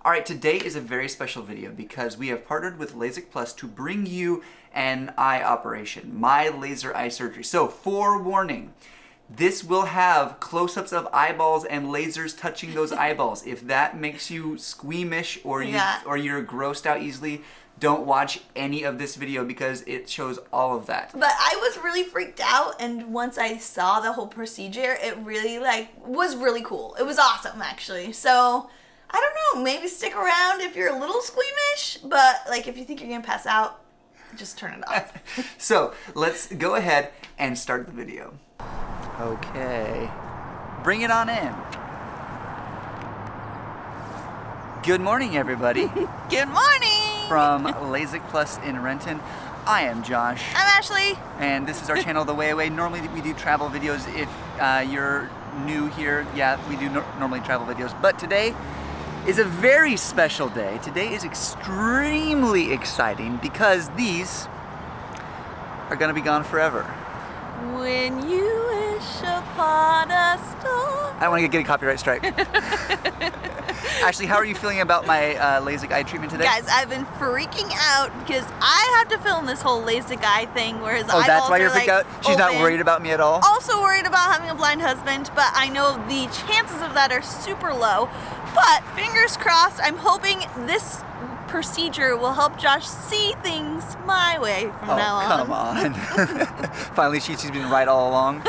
All right, today is a very special video because we have partnered with LASIK Plus to bring you an eye operation, my laser eye surgery. So, forewarning, this will have close-ups of eyeballs and lasers touching those eyeballs. If that makes you squeamish or you're grossed out easily, don't watch any of this video because it shows all of that. But I was really freaked out, and once I saw the whole procedure, it really was really cool. It was awesome, actually. So I don't know, maybe stick around if you're a little squeamish, but if you think you're gonna pass out, just turn it off. So let's go ahead and start the video. Okay, bring it on in. Good morning, everybody. Good morning. From LASIK Plus in Renton, I am Josh. I'm Ashley. And this is our channel, The Way Away. Normally we do travel videos. If you're new here, yeah, we do normally travel videos. But today is a very special day. Today is extremely exciting because these are gonna be gone forever. When you wish upon a star. I don't want to get a copyright strike. Ashley, how are you feeling about my LASIK eye treatment today? Guys, I've been freaking out because I have to film this whole LASIK eye thing where his eyeballs that's why you're are freaked out? She's not worried about me at all? Also worried about having a blind husband, but I know the chances of that are super low. But fingers crossed, I'm hoping this procedure will help Josh see things my way from now on. Come on. Finally, she's been right all along.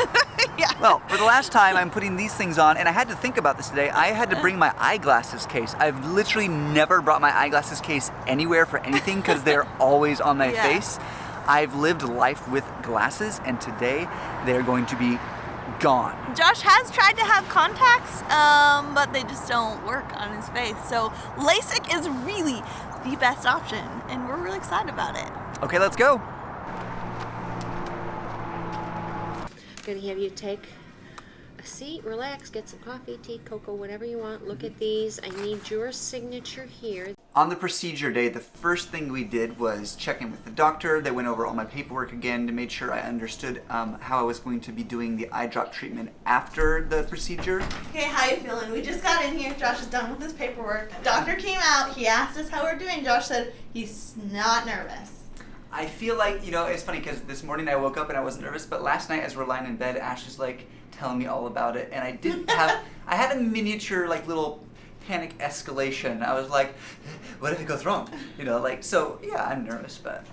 Yeah. Well, for the last time, I'm putting these things on, and I had to think about this today. I had to bring my eyeglasses case. I've literally never brought my eyeglasses case anywhere for anything because they're always on my face. I've lived life with glasses, and today they're going to be gone. Josh has tried to have contacts, but they just don't work on his face. So LASIK is really the best option, and we're really excited about it. Okay, let's go. I'm gonna have you take a seat, relax, get some coffee, tea, cocoa, whatever you want. Look at these. I need your signature here. On the procedure day, the first thing we did was check in with the doctor. They went over all my paperwork again to make sure I understood how I was going to be doing the eye drop treatment after the procedure. Okay, how you feeling? We just got in here. Josh is done with his paperwork. Doctor came out. He asked us how we're doing. Josh said he's not nervous. I feel like, it's funny because this morning I woke up and I wasn't nervous, but last night as we're lying in bed, Ash is telling me all about it, and I had a miniature little panic escalation. I was like, what if it goes wrong? So yeah, I'm nervous, but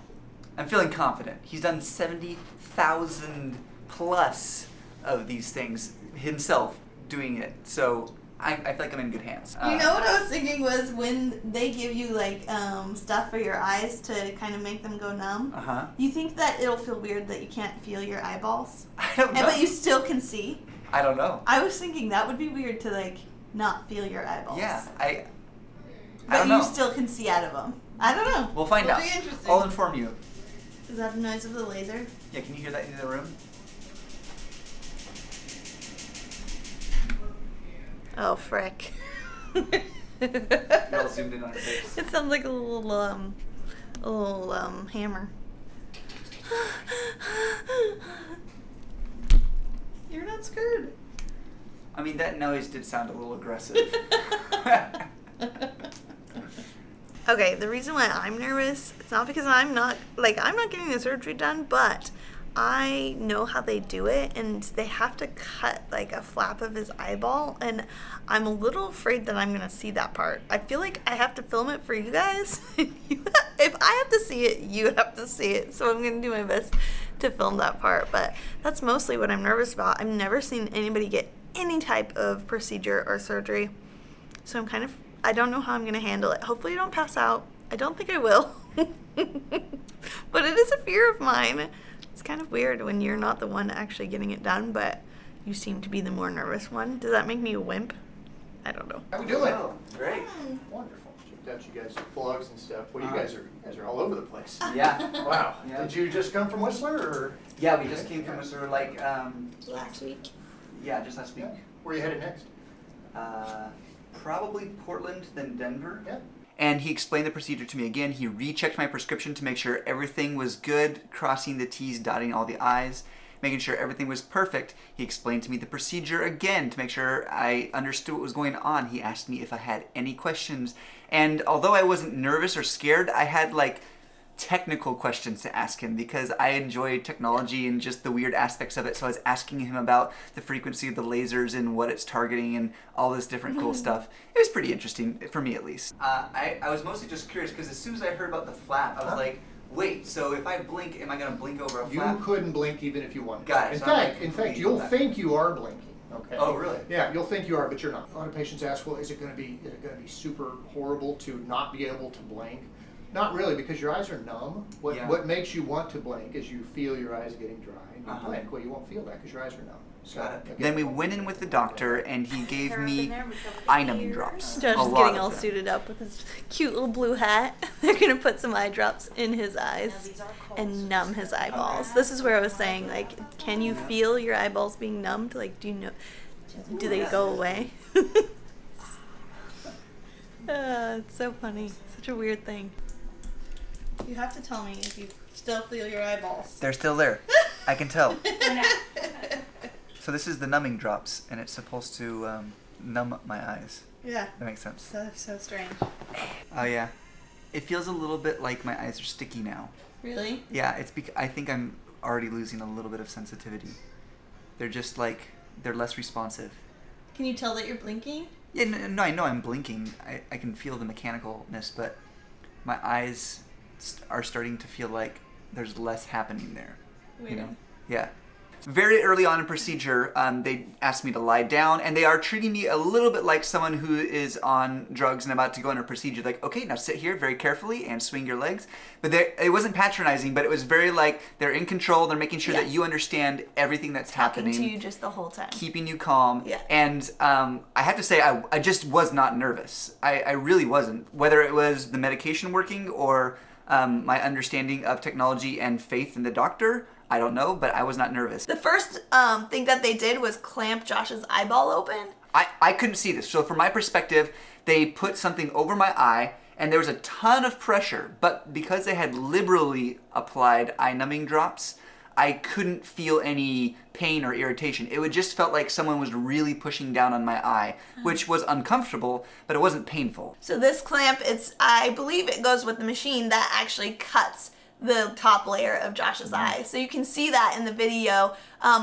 I'm feeling confident. He's done 70,000 plus of these things himself doing it, so I feel like I'm in good hands. You know what I was thinking was when they give you stuff for your eyes to kind of make them go numb. You think that it'll feel weird that you can't feel your eyeballs? I don't know. But you still can see? I don't know. I was thinking that would be weird to not feel your eyeballs. Yeah, I but don't know. you still can see out of them. I don't know. We'll find out. It'll be interesting. I'll inform you. Is that the noise of the laser? Yeah, can you hear that in the room? Oh, frick. You're all zoomed in on your face. It sounds like a little hammer. You're not scared. I mean, that noise did sound a little aggressive. Okay, the reason why I'm nervous, it's not because I'm not getting the surgery done, but I know how they do it, and they have to cut a flap of his eyeball, and I'm a little afraid that I'm gonna see that part. I feel like I have to film it for you guys. If I have to see it, you have to see it, so I'm gonna do my best to film that part, but that's mostly what I'm nervous about. I've never seen anybody get any type of procedure or surgery, so I don't know how I'm gonna handle it. Hopefully I don't pass out. I don't think I will. But it is a fear of mine. It's kind of weird when you're not the one actually getting it done, but you seem to be the more nervous one. Does that make me a wimp? I don't know. How we doing? Oh, great. Wonderful. Checked out you guys' vlogs and stuff. Well, you guys are all over the place. Yeah. Wow. Yeah. Did you just come from Whistler, or? Yeah, we just came from Whistler Last week. yeah, just last week. Where are you headed next? Probably Portland, then Denver. Yeah. And he explained the procedure to me again. He rechecked my prescription to make sure everything was good, crossing the T's, dotting all the I's. making sure everything was perfect. He explained to me the procedure again to make sure I understood what was going on. He asked me if I had any questions. And although I wasn't nervous or scared, I had like technical questions to ask him because I enjoy technology and just the weird aspects of it. So I was asking him about the frequency of the lasers and what it's targeting and all this different cool stuff. It was pretty interesting, for me at least. I was mostly just curious because as soon as I heard about the flap, I was like, wait, so if I blink, am I going to blink over a flap? You couldn't blink even if you wanted. Got it. In fact, you'll think you are blinking. Okay. Oh, really? Yeah, you'll think you are, but you're not. A lot of patients ask, well, is it going to be super horrible to not be able to blink? Not really, because your eyes are numb. What makes you want to blink is you feel your eyes getting dry and you blink. Well, you won't feel that because your eyes are numb. So, Got it. Then we went in with the doctor and he gave me eye numbing drops. Josh is getting all suited up with his cute little blue hat. They're going to put some eye drops in his eyes and numb his eyeballs. This is where I was saying, like, can you feel your eyeballs being numbed? Like, do they go away? It's so funny. Such a weird thing. You have to tell me if you still feel your eyeballs. They're still there. I can tell. So this is the numbing drops, and it's supposed to numb my eyes. Yeah. That makes sense. So strange. Oh yeah. It feels a little bit like my eyes are sticky now. Really? Yeah, it's I think I'm already losing a little bit of sensitivity. They're just like, they're less responsive. Can you tell that you're blinking? Yeah, no, I know I'm blinking. I can feel the mechanicalness, but my eyes are starting to feel like there's less happening there. Weird. You know? Yeah. Very early on in procedure, they asked me to lie down, and they are treating me a little bit like someone who is on drugs and about to go under procedure. Like, okay, now sit here very carefully and swing your legs. But it wasn't patronizing, but it was very like they're in control. They're making sure that you understand everything that's happening. Talking to you just the whole time. Keeping you calm. Yeah. And I have to say, I just was not nervous. I really wasn't. Whether it was the medication working or my understanding of technology and faith in the doctor, I don't know, but I was not nervous. The first thing that they did was clamp Josh's eyeball open. I couldn't see this. So from my perspective, they put something over my eye and there was a ton of pressure, but because they had liberally applied eye numbing drops, I couldn't feel any pain or irritation. It would just felt like someone was really pushing down on my eye, which was uncomfortable, but it wasn't painful. So this clamp, I believe it goes with the machine that actually cuts the top layer of Josh's eye. So you can see that in the video.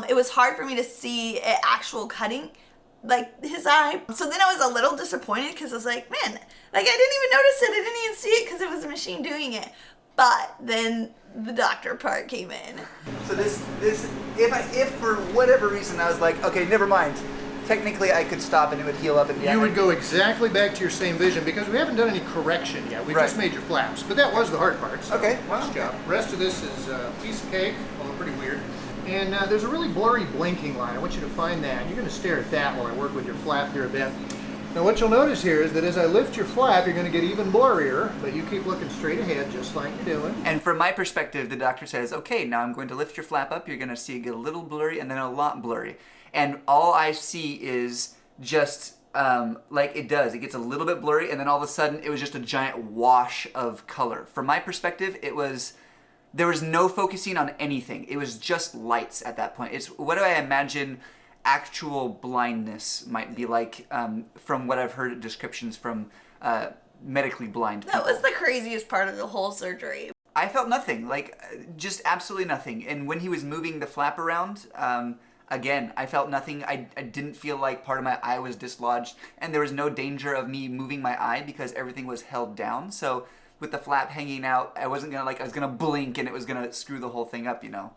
It was hard for me to see it actual cutting, like his eye. So then I was a little disappointed because I was like, man, like I didn't even notice it. I didn't even see it because it was a machine doing it. But then the doctor part came in. So this, if for whatever reason I was like, okay, never mind. Technically, I could stop and it would heal up at the end. You would go exactly back to your same vision because we haven't done any correction yet. We just made your flaps, but that was the hard part. So Okay, nice job. The rest of this is a piece of cake, although pretty weird. And there's a really blurry blinking line. I want you to find that. You're going to stare at that while I work with your flap here a bit. Now what you'll notice here is that as I lift your flap, you're going to get even blurrier, but you keep looking straight ahead just like you're doing. And from my perspective, the doctor says, okay, now I'm going to lift your flap up. You're going to see it get a little blurry and then a lot blurry. And all I see is just like it does. It gets a little bit blurry and then all of a sudden it was just a giant wash of color. From my perspective, there was no focusing on anything. It was just lights at that point. It's what do I imagine actual blindness might be like from what I've heard descriptions from medically blind people. That was the craziest part of the whole surgery. I felt nothing, like just absolutely nothing. And when he was moving the flap around, again, I felt nothing. I didn't feel like part of my eye was dislodged, and there was no danger of me moving my eye because everything was held down. So with the flap hanging out, I wasn't gonna I was gonna blink and it was gonna screw the whole thing up, you know.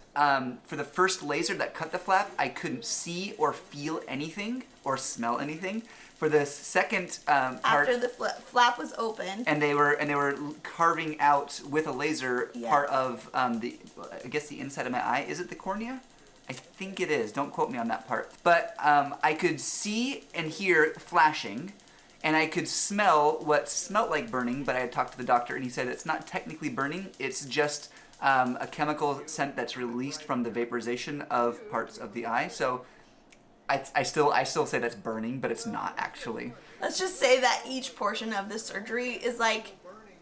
For the first laser that cut the flap, I couldn't see or feel anything or smell anything. For the second part, After the flap was open, and they were carving out with a laser part of I guess the inside of my eye. Is it the cornea? I think it is. Don't quote me on that part. But I could see and hear flashing, and I could smell what smelled like burning, but I had talked to the doctor, and he said it's not technically burning. It's just a chemical scent that's released from the vaporization of parts of the eye. So I still say that's burning, but it's not actually. let's just say that each portion of the surgery is like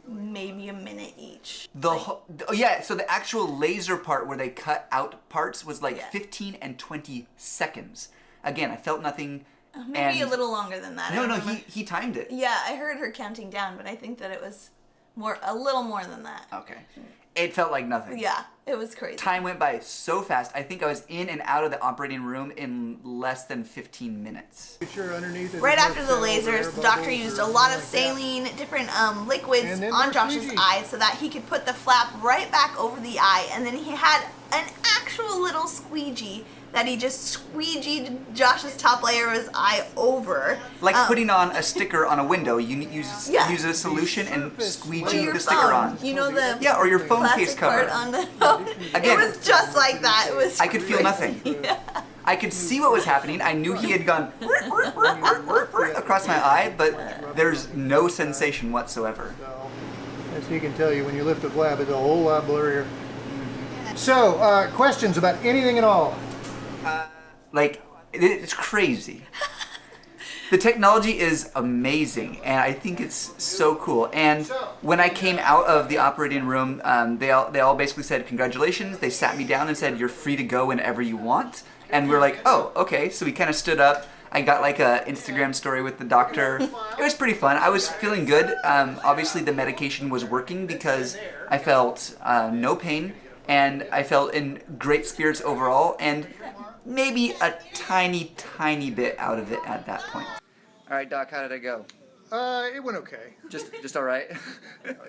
maybe a minute each. So the actual laser part where they cut out parts was like 15 and 20 seconds. Again, I felt nothing. Maybe a little longer than that. No, he timed it. Yeah, I heard her counting down, but I think that it was a little more than that. Okay. It felt like nothing. Yeah, it was crazy. Time went by so fast. I think I was in and out of the operating room in less than 15 minutes. Right after the lasers, the doctor used a lot of saline, different liquids on Josh's eye so that he could put the flap right back over the eye. And then he had an actual little squeegee that he just squeegeed Josh's top layer of his eye over. Like putting on a sticker on a window. You use a solution and squeegee the sticker on. You know the or your phone case cover. On the phone. Again, it was just like that. It was. I could feel nothing. Yeah. I could see what was happening. I knew he had gone across my eye, but there's no sensation whatsoever. As he can tell you, when you lift a flap, it's a whole lot blurrier. So, questions about anything at all? It's crazy. The technology is amazing, and I think it's so cool. And when I came out of the operating room, they all basically said, congratulations. They sat me down and said, you're free to go whenever you want. And we're like, oh, okay. So we kind of stood up. I got like a Instagram story with the doctor. It was pretty fun. I was feeling good. Obviously, the medication was working because I felt no pain, and I felt in great spirits overall, and maybe a tiny, tiny bit out of it at that point. All right, Doc, how did it go? It went okay. Just all right?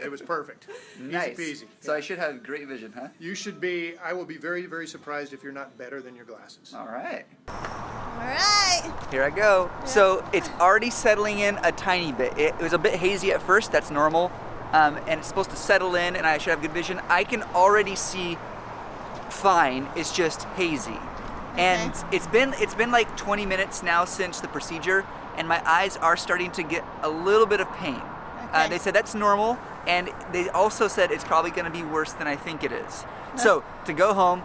It was perfect. Nice. Easy peasy. So I should have great vision, huh? You should be. I will be very, very surprised if you're not better than your glasses. All right. All right. Here I go. So it's already settling in a tiny bit. It was a bit hazy at first. That's normal. And it's supposed to settle in, and I should have good vision. I can already see fine. It's just hazy. And it's been like 20 minutes now since the procedure, and my eyes are starting to get a little bit of pain. They said that's normal, and they also said it's probably going to be worse than I think it is. So to go home,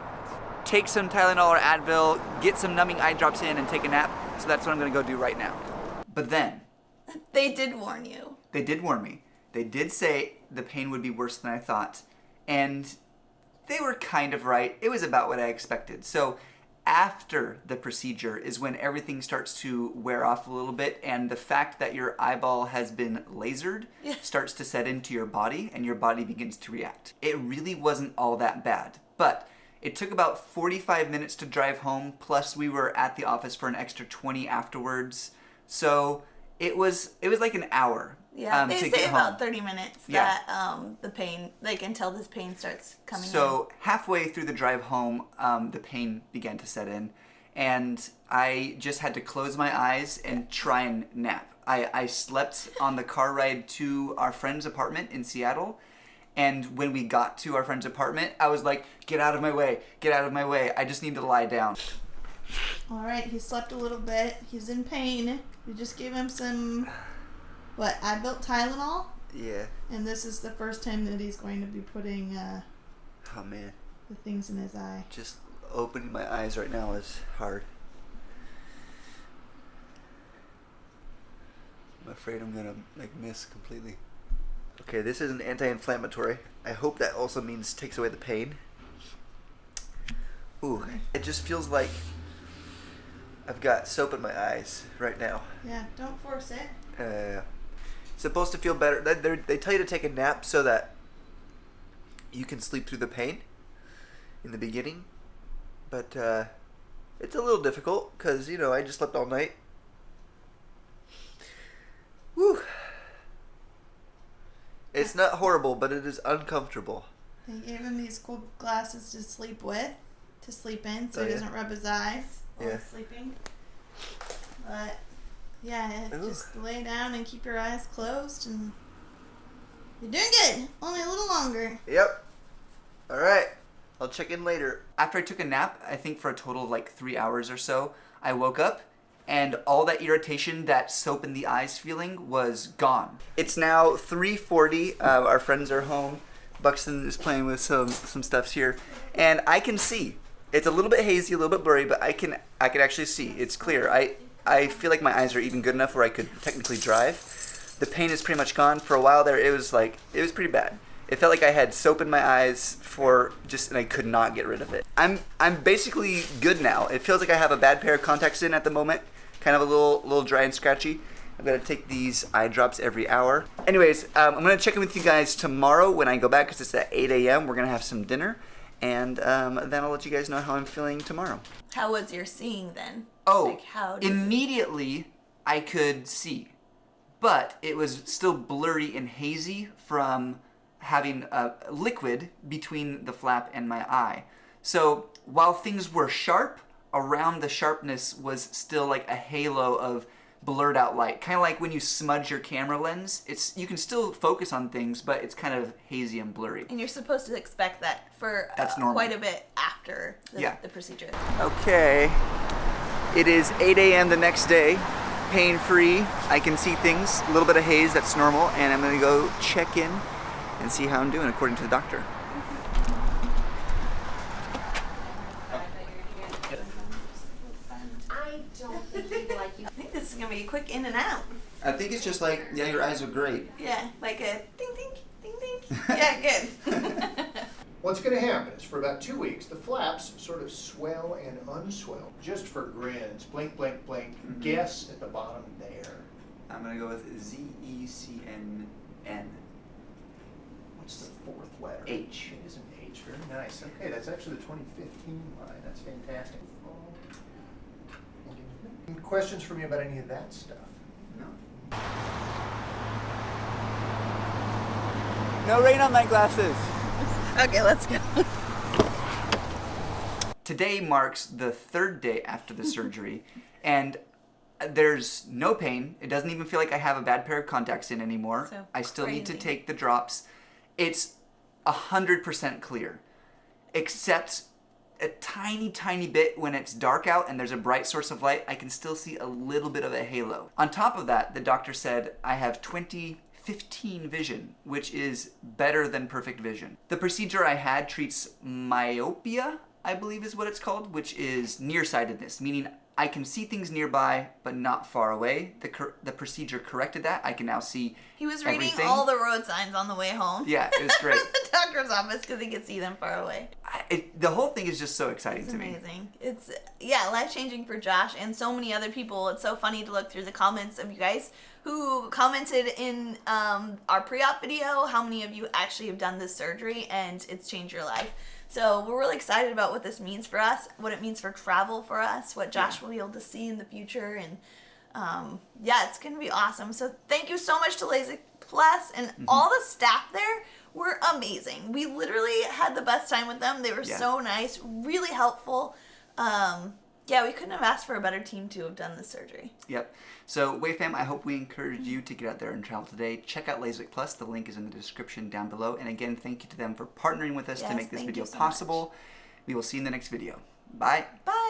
take some Tylenol or Advil, get some numbing eye drops in, and take a nap. So that's what I'm going to go do right now. But then they did warn you. They did warn me. They did say the pain would be worse than I thought, and they were kind of right. It was about what I expected. So after the procedure is when everything starts to wear off a little bit, and the fact that your eyeball has been lasered starts to set into your body, and your body begins to react. It really wasn't all that bad, but it took about 45 minutes to drive home, plus we were at the office for an extra 20 afterwards. So it was like an hour. Yeah, they to say get about home. 30 minutes that the pain, like until this pain starts coming in. So halfway through the drive home, the pain began to set in, and I just had to close my eyes and try and nap. I slept on the car ride to our friend's apartment in Seattle, and when we got to our friend's apartment, I was like, get out of my way, get out of my way. I just need to lie down. All right, he slept a little bit. He's in pain. We just gave him some... What, Advil Tylenol? Yeah. And this is the first time that he's going to be putting Oh man. the things in his eye. Just opening my eyes right now is hard. I'm afraid I'm gonna miss completely. Okay, this is an anti-inflammatory. I hope that also means takes away the pain. Ooh, it just feels like I've got soap in my eyes right now. Yeah, don't force it. It's supposed to feel better. They tell you to take a nap so that you can sleep through the pain in the beginning. But it's a little difficult because, I just slept all night. Whew. It's not horrible, but it is uncomfortable. They gave him these cool glasses to sleep in, so he doesn't rub his eyes while he's sleeping. But... yeah, just lay down and keep your eyes closed, and you're doing good. Only a little longer. Yep. All right. I'll check in later. After I took a nap, I think for a total of like 3 hours or so, I woke up, and all that irritation, that soap in the eyes feeling was gone. It's now 3:40. Our friends are home. Buxton is playing with some stuffs here, and I can see. It's a little bit hazy, a little bit blurry, but I can actually see. It's clear. I feel like my eyes are even good enough where I could technically drive. The pain is pretty much gone. For a while there, it was pretty bad. It felt like I had soap in my eyes and I could not get rid of it. I'm basically good now. It feels like I have a bad pair of contacts in at the moment, kind of a little dry and scratchy. I've got to take these eye drops every hour. Anyways, I'm going to check in with you guys tomorrow when I go back because it's at 8 a.m. We're going to have some dinner, and then I'll let you guys know how I'm feeling tomorrow. How was your seeing then? Oh, immediately I could see, but it was still blurry and hazy from having a liquid between the flap and my eye. So while things were sharp, around the sharpness was still like a halo of blurred out light. Kind of like when you smudge your camera lens, you can still focus on things, but it's kind of hazy and blurry. And you're supposed to expect that for That's normal. quite a bit after the procedure. Okay, it is 8 a.m. the next day, pain-free. I can see things, a little bit of haze, that's normal, and I'm gonna go check in and see how I'm doing according to the doctor. I don't think he'd like you. I think this is gonna be a quick in and out. I think it's just like, yeah, your eyes are great. Yeah, like a ding ding ding ding. Yeah, good. What's going to happen is for about 2 weeks, the flaps sort of swell and unswell. Just for grins, blink, blink, blink. Guess at the bottom there. I'm gonna go with ZECNN. What's the fourth letter? H. It is an H. Very nice. Okay, that's actually the 2015 line. That's fantastic. Any questions for me about any of that stuff? No. No rain on my glasses. Okay, let's go. Today marks the 3rd day after the surgery, and there's no pain. It doesn't even feel like I have a bad pair of contacts in anymore. So I still need to crazy. take the drops. It's 100% clear, except a tiny, tiny bit when it's dark out and there's a bright source of light. I can still see a little bit of a halo. On top of that, the doctor said I have 20/15 vision, which is better than perfect vision. The procedure I had treats myopia, I believe is what it's called, which is nearsightedness, meaning I can see things nearby but not far away. The procedure corrected that. I can now see He was reading everything. all the road signs on the way home. Yeah, it was great. From the doctor's office because he could see them far away. The whole thing is just so exciting It's to me. amazing. It's life-changing for Josh and so many other people. It's so funny to look through the comments of you guys who commented in our pre-op video. How many of you actually have done this surgery and it's changed your life? So we're really excited about what this means for us, what it means for travel for us, what Josh will be able to see in the future, and it's gonna be awesome. So thank you so much to LASIK Plus and all the staff there were amazing. We literally had the best time with them. They were so nice, really helpful. We couldn't have asked for a better team to have done this surgery. Yep. So, WayFam, I hope we encourage you to get out there and travel today. Check out LASIK Plus. The link is in the description down below. And again, thank you to them for partnering with us to make this video so possible. We will see you in the next video. Bye. Bye.